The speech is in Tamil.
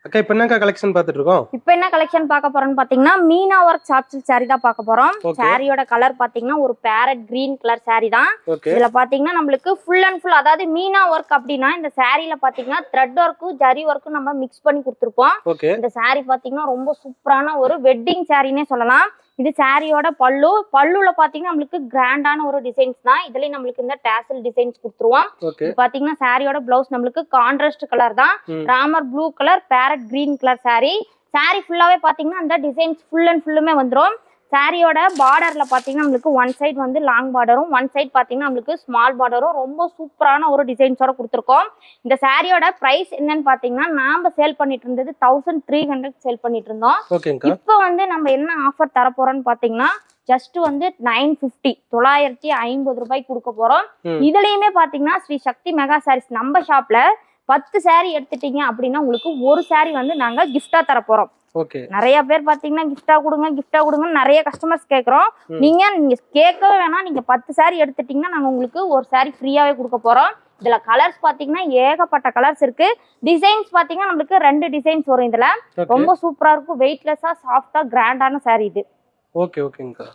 அக்கா இப்போ என்னக்கா கலெக்ஷன் பார்த்துட்டு இருக்கோம்? இப்போ என்ன கலெக்ஷன் பார்க்க போறோம்னு பாத்தீங்கன்னா Meena work soft silk saree தான் பார்க்க போறோம். சாரியோட கலர் பாத்தீங்கன்னா ஒரு பேரட் கிரீன் கலர் saree தான். இதுல பாத்தீங்கன்னா நம்மளுக்கு ஃபுல் அண்ட் ஃபுல் அதாவது மீனா ஒர்க் அப்படின்னா இந்த சாரியில பாத்தீங்கன்னா த்ரெட் ஒர்க்கும் ஜரி ஒர்க்கும் நம்ம மிக்ஸ் பண்ணி கொடுத்துருப்போம். இந்த saree பாத்தீங்கன்னா ரொம்ப சூப்பரான ஒரு வெட்டிங் சாரின்னே சொல்லலாம். இது சாரியோட பல்லுல பாத்தீங்கன்னா நம்மளுக்கு கிராண்டான ஒரு டிசைன்ஸ் தான். இதுலயும் நம்மளுக்கு இந்த டாசல் டிசைன்ஸ் கொடுத்துருவோம். இது பாத்தீங்கன்னா சாரியோட பிளவுஸ் நம்மளுக்கு கான்ட்ராஸ்ட் கலர் தான். Ramar blue colour farad green colour saree ஃபுல்லாவே பாத்தீங்கன்னா அந்த டிசைன்ஸ் ஃபுல் அண்ட் ஃபுல்லுமே வந்துடும். சாரியோட பார்டர்ல பாத்தீங்கன்னா நம்மளுக்கு ஒன் சைட் வந்து லாங் பார்டரும் ஒன் சைட் பாத்தீங்கன்னா நம்மளுக்கு ஸ்மால் பார்டரும் ரொம்ப சூப்பரான ஒரு டிசைன்ஸோட கொடுத்துருக்கோம். இந்த சாரியோட பிரைஸ் என்னன்னு பாத்தீங்கன்னா நாம சேல் பண்ணிட்டு இருந்தது 1300 சேல் பண்ணிட்டு இருந்தோம். இப்போ வந்து நம்ம என்ன ஆஃபர் தர போறோம்னு பாத்தீங்கன்னா ஜஸ்ட் வந்து 950 ரூபாய்க்கு கொடுக்க போறோம். இதுலயுமே பாத்தீங்கன்னா ஸ்ரீ சக்தி மெகா சாரீஸ் நம்ம ஷாப்ல 10 saree எடுத்துட்டீங்க அப்படின்னா உங்களுக்கு ஒரு saree வந்து நாங்க கிஃப்டா தர போறோம். நிறைய பேர் பாத்தீங்கன்னா கிஃப்டா கொடுங்க நிறைய கஸ்டமர்ஸ் கேக்குறோம். நீங்க கேட்கவே வேணாம், நீங்க 10 saree எடுத்துட்டீங்கன்னா நாங்க உங்களுக்கு ஒரு saree ஃப்ரீயாவே கொடுக்க போறோம். இதுல கலர்ஸ் பாத்தீங்கன்னா ஏகப்பட்ட கலர்ஸ் இருக்கு. டிசைன்ஸ் பாத்தீங்கன்னா நம்மளுக்கு 2 டிசைன்ஸ் வரும். இதுல ரொம்ப சூப்பரா இருக்கும், வெயிட்லெஸ்ஸா சாஃப்டா கிராண்டான saree இது. ஓகேங்கா.